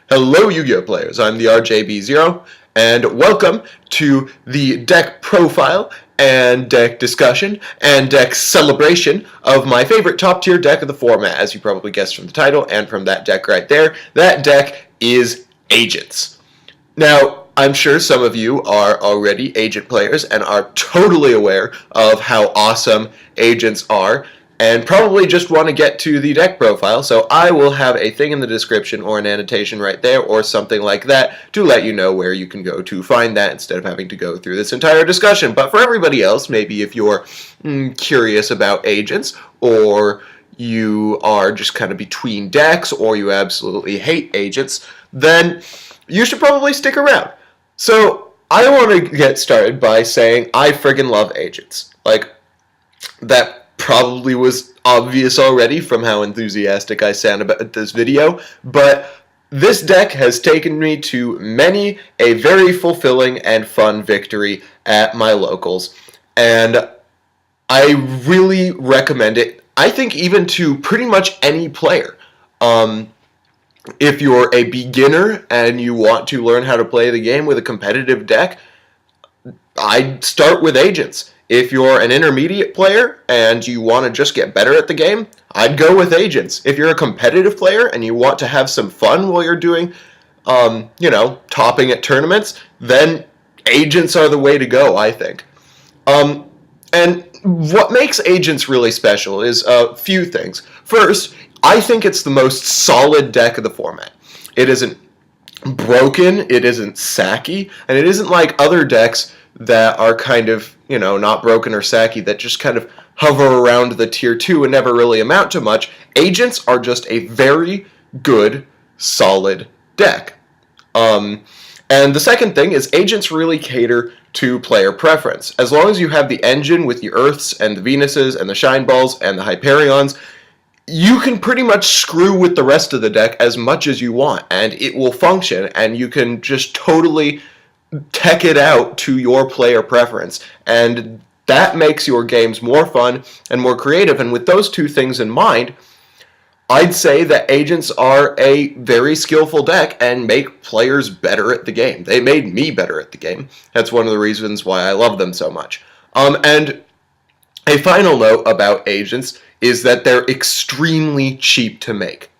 Hello Yu-Gi-Oh players, I'm the RJB0, and welcome to the deck profile and deck discussion and deck celebration of my favorite top tier deck of the format, as you probably guessed from the title and from that deck right there. That deck is Agents. Now, I'm sure some of you are already Agent players and are totally aware of how awesome Agents are, and probably just want to get to the deck profile, so I will have a thing in the description or an annotation right there or something like that to let you know where you can go to find that instead of having to go through this entire discussion. But for everybody else, maybe if you're curious about Agents, or you are just kind of between decks, or you absolutely hate Agents, then you should probably stick around. So I want to get started by saying I friggin' love Agents. Like, that probably was obvious already from how enthusiastic I sound about this video, but this deck has taken me to many a very fulfilling and fun victory at my locals, and I really recommend it. I think even to pretty much any player. If you're a beginner and you want to learn how to play the game with a competitive deck, I'd start with Agents. If you're an intermediate player and you want to just get better at the game, I'd go with Agents. If you're a competitive player and you want to have some fun while you're doing, topping at tournaments, then Agents are the way to go, I think. And what makes Agents really special is a few things. First, I think it's the most solid deck of the format. It isn't broken, it isn't sacky, and it isn't like other decks that are kind of, not broken or sacky, that just kind of hover around the tier 2 and never really amount to much. Agents are just a very good, solid deck. And the second thing is Agents really cater to player preference. As long as you have the engine with the Earths and the Venuses and the Shine Balls and the Hyperions, you can pretty much screw with the rest of the deck as much as you want, and it will function, and you can just totally tech it out to your player preference, and that makes your games more fun and more creative. And with those two things in mind, I'd say that Agents are a very skillful deck and make players better at the game. They made me better at the game. That's one of the reasons why I love them so much. And a final note about Agents is that they're extremely cheap to make.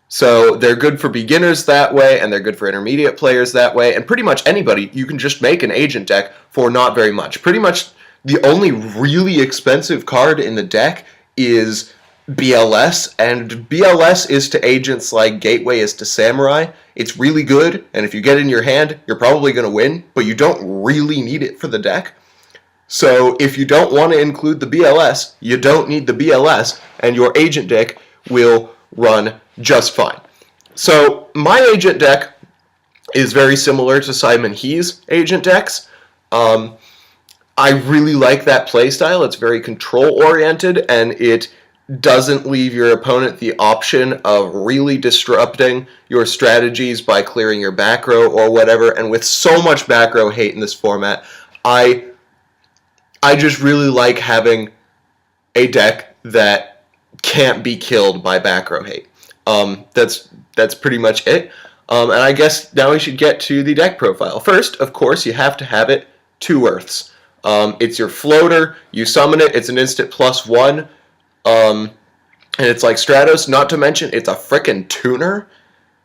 So they're good for beginners that way, and they're good for intermediate players that way, and pretty much anybody, you can just make an Agent deck for not very much. Pretty much the only really expensive card in the deck is BLS, and BLS is to Agents like Gateway is to Samurai. It's really good, and if you get it in your hand, you're probably going to win, but you don't really need it for the deck. So if you don't want to include the BLS, you don't need the BLS, and your Agent deck will run just fine. So my Agent deck is very similar to Simon He's Agent decks. I really like that playstyle. It's very control-oriented, and it doesn't leave your opponent the option of really disrupting your strategies by clearing your back row or whatever. And with so much back row hate in this format, I just really like having a deck that can't be killed by back row hate. That's pretty much it. And I guess now we should get to the deck profile. First, of course, you have to have it 2 Earths. It's your floater, you summon it, it's an instant +1, and it's like Stratos, not to mention it's a frickin' tuner.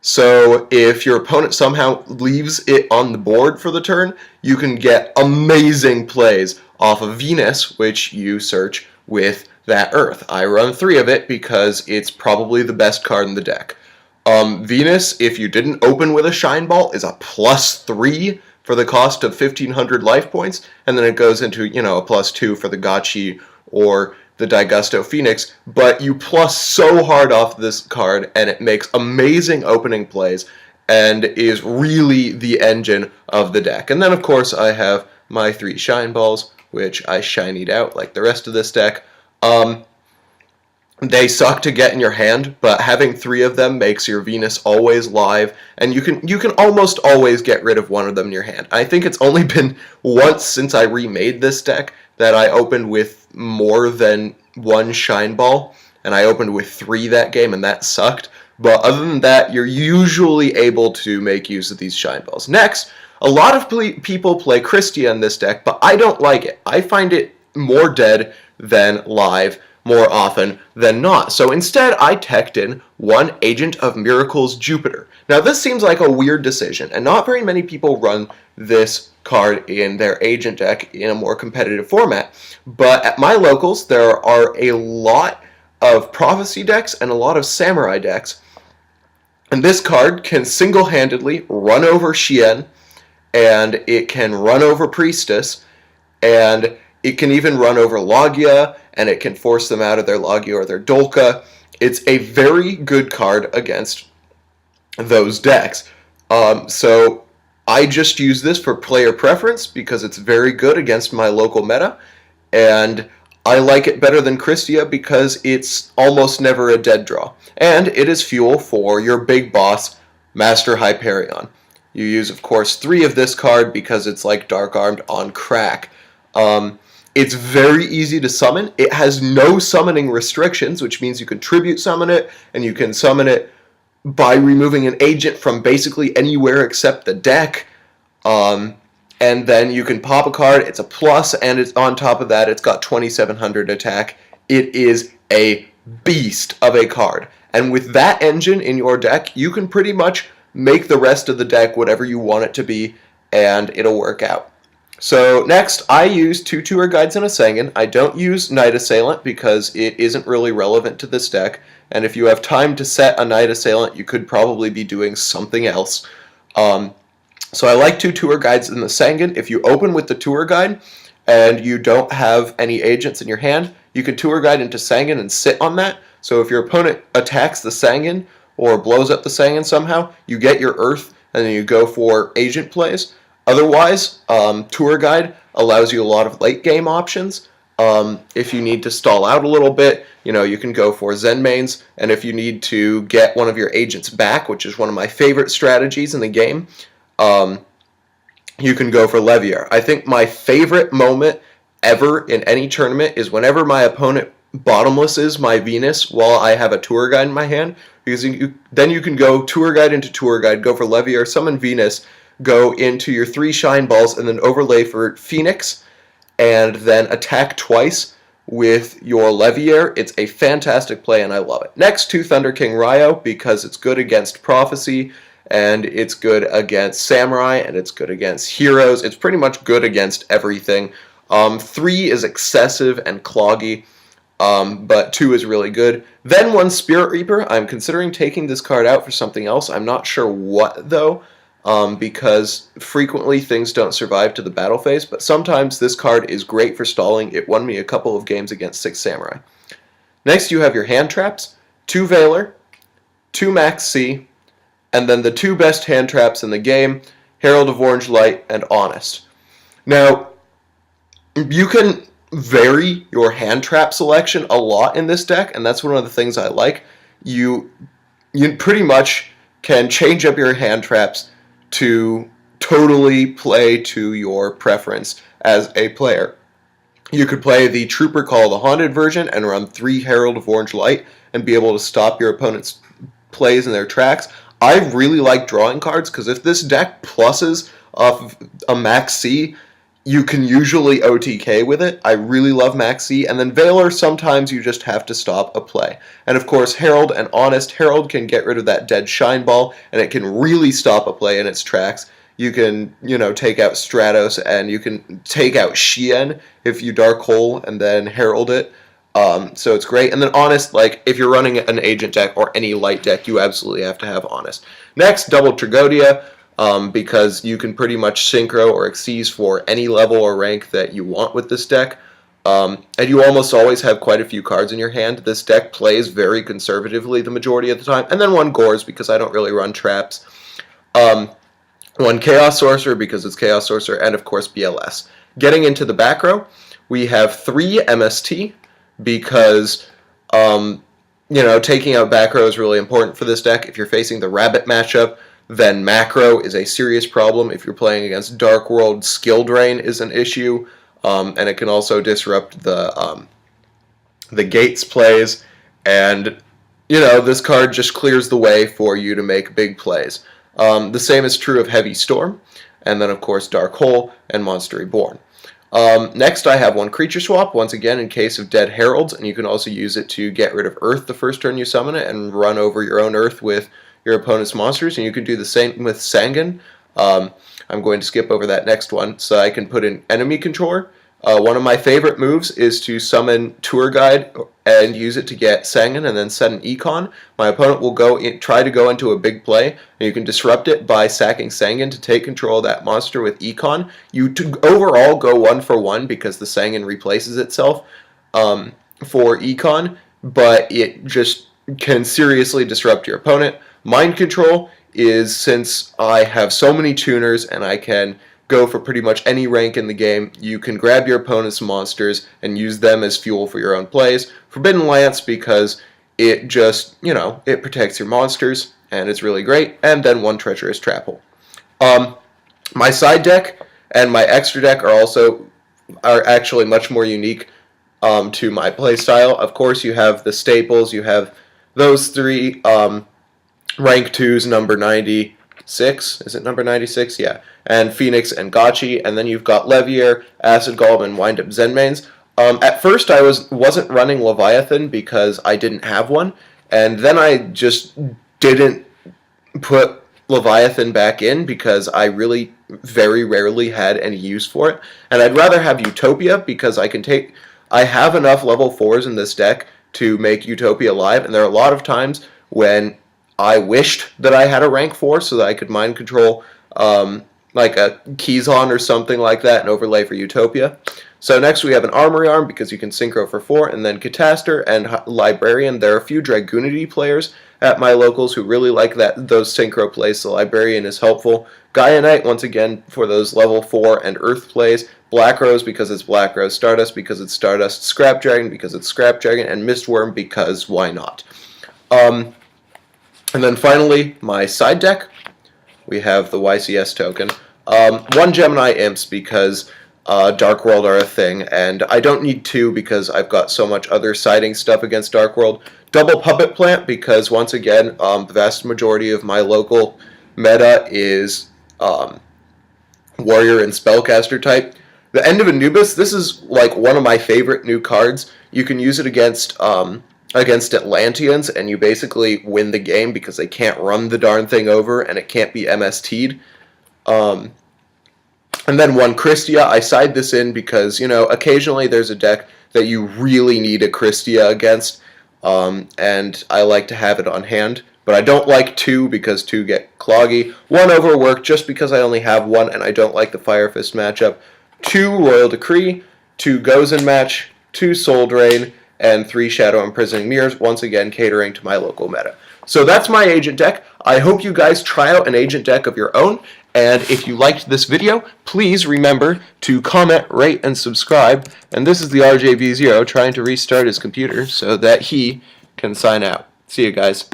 So if your opponent somehow leaves it on the board for the turn, you can get amazing plays off of Venus, which you search with that Earth. I run 3 of it because it's probably the best card in the deck. Venus, if you didn't open with a Shine Ball, is a +3 for the cost of 1,500 life points, and then it goes into, a +2 for the Gotchi or the Daigusto Phoenix, but you plus so hard off this card, and it makes amazing opening plays, and is really the engine of the deck. And then, of course, I have my 3 Shine Balls, which I shinied out like the rest of this deck. They suck to get in your hand, but having 3 of them makes your Venus always live, and you can almost always get rid of one of them in your hand. I think it's only been once since I remade this deck that I opened with more than 1 Shine Ball, and I opened with 3 that game, and that sucked. But other than that, you're usually able to make use of these shine balls. Next, a lot of people play Christia in this deck, but I don't like it. I find it more dead than live more often than not. So instead, I teched in one Agent of Miracles Jupiter. Now, this seems like a weird decision, and not very many people run this card in their agent deck in a more competitive format. But at my locals, there are a lot of Prophecy decks and a lot of Samurai decks. And this card can single-handedly run over Shien, and it can run over Priestess, and it can even run over Logia, and it can force them out of their Logia or their Dolka. It's a very good card against those decks. So I just use this for player preference because it's very good against my local meta, and I like it better than Christia because it's almost never a dead draw. And it is fuel for your big boss, Master Hyperion. You use, of course, 3 of this card because it's like Dark Armed on crack. It's very easy to summon. It has no summoning restrictions, which means you can tribute summon it, and you can summon it by removing an agent from basically anywhere except the deck. And then you can pop a card. It's a plus, and it's on top of that, it's got 2700 attack. It is a beast of a card. And with that engine in your deck, you can pretty much make the rest of the deck whatever you want it to be, and it'll work out. So next, I use 2 Tour Guides and a Sengen. I don't use Night Assailant because it isn't really relevant to this deck, and if you have time to set a Night Assailant, you could probably be doing something else. So I like 2 Tour Guides in the Sengen. If you open with the Tour Guide and you don't have any agents in your hand, you can Tour Guide into Sengen and sit on that. So if your opponent attacks the Sengen or blows up the Sengen somehow, you get your Earth and then you go for agent plays. Otherwise, Tour Guide allows you a lot of late game options. If you need to stall out a little bit, you can go for Zen mains, and if you need to get one of your agents back, which is one of my favorite strategies in the game, you can go for Levier. I think my favorite moment ever in any tournament is whenever my opponent bottomlesses my Venus while I have a Tour Guide in my hand, because then you can go Tour Guide into Tour Guide, go for Levier, summon Venus, go into your 3 Shine Balls, and then overlay for Phoenix, and then attack twice with your Levier. It's a fantastic play, and I love it. Next, 2 Thunder King Ryo, because it's good against Prophecy, and it's good against Samurai, and it's good against Heroes. It's pretty much good against everything. 3 is excessive and cloggy, but 2 is really good. Then 1 Spirit Reaper. I'm considering taking this card out for something else. I'm not sure what, though, because frequently things don't survive to the battle phase, but sometimes this card is great for stalling. It won me a couple of games against 6 Samurai. Next, you have your hand traps, 2 Valor, 2 Max C, and then the 2 best hand traps in the game, Herald of Orange Light and Honest. Now, you can vary your hand trap selection a lot in this deck, and that's one of the things I like. You pretty much can change up your hand traps to totally play to your preference as a player. You could play the Trooper Call, the Haunted version, and run 3 Herald of Orange Light and be able to stop your opponent's plays in their tracks. I really like drawing cards because if this deck pluses off a Max C, you can usually OTK with it. I really love Max C. And then Valor, sometimes you just have to stop a play. And of course, Herald and Honest. Herald can get rid of that dead Shine Ball, and it can really stop a play in its tracks. You can, take out Stratos, and you can take out Shien if you Dark Hole and then Herald it. So it's great. And then Honest, if you're running an agent deck or any light deck, you absolutely have to have Honest. Next, Double Tragodia, because you can pretty much synchro or exceed for any level or rank that you want with this deck. And you almost always have quite a few cards in your hand. This deck plays very conservatively the majority of the time. And then 1 Gores, because I don't really run traps. 1 Chaos Sorcerer, because it's Chaos Sorcerer, and of course BLS. Getting into the back row, we have 3 MST, because taking out back row is really important for this deck. If you're facing the Rabbit matchup, then macro is a serious problem. If you're playing against Dark World, skill drain is an issue, and it can also disrupt the Gates plays. And this card just clears the way for you to make big plays. The same is true of Heavy Storm, and then of course Dark Hole and Monster Reborn. Next I have one creature swap, once again in case of Dead Heralds, and you can also use it to get rid of Earth the first turn you summon it and run over your own Earth with your opponent's monsters, and you can do the same with Sangan. I'm going to skip over that next one so I can put in Enemy Controller. One of my favorite moves is to summon Tour Guide and use it to get Sangan and then set an Econ. My opponent will try to go into a big play, and you can disrupt it by sacking Sangan to take control of that monster with Econ. You overall go 1-for-1 because the Sangan replaces itself for Econ, but it just can seriously disrupt your opponent. Mind Control is, since I have so many tuners and I can go for pretty much any rank in the game, you can grab your opponent's monsters and use them as fuel for your own plays. Forbidden Lance, because it just, it protects your monsters, and it's really great. And then one Treacherous Trap Hole. My side deck and my extra deck are actually much more unique to my play style. Of course, you have the staples, you have those three rank 2s, number 96, is it number 96? Yeah. And Phoenix and Gotchi, and then you've got Levier, Acid Golem, and Wind Up Zenmanes. At first I wasn't running Leviathan because I didn't have one, and then I just didn't put Leviathan back in because I really very rarely had any use for it. And I'd rather have Utopia because I have enough level 4s in this deck to make Utopia live, and there are a lot of times when I wished that I had a rank 4 so that I could mind control like a Keyzon or something like that and overlay for Utopia. So next we have an Armory Arm because you can synchro for 4, and then Cataster and Librarian. There are a few Dragoonity players at my locals who really like those synchro plays, so Librarian is helpful. Gaia Knight, once again, for those level 4 and Earth plays. Black Rose because it's Black Rose. Stardust because it's Stardust. Scrap Dragon because it's Scrap Dragon. And Mistworm because why not? And then finally, my side deck. We have the YCS token. One Gemini Imps because Dark World are a thing, and I don't need 2 because I've got so much other siding stuff against Dark World. Double Puppet Plant because, once again, the vast majority of my local meta is Warrior and Spellcaster type. The End of Anubis, this is like one of my favorite new cards. You can use it against Atlanteans, and you basically win the game because they can't run the darn thing over, and it can't be MST'd. And then one Christia, I side this in because, occasionally there's a deck that you really need a Christia against, and I like to have it on hand. But I don't like 2 because 2 get cloggy. 1 Overwork just because I only have 1 and I don't like the Fire Fist matchup. 2 Royal Decree, 2 Gozen Match, 2 Soul Drain, and 3 Shadow Imprisoning Mirrors, once again catering to my local meta. So that's my agent deck. I hope you guys try out an agent deck of your own, and if you liked this video, please remember to comment, rate, and subscribe. And this is the RJV0 trying to restart his computer so that he can sign out. See you guys.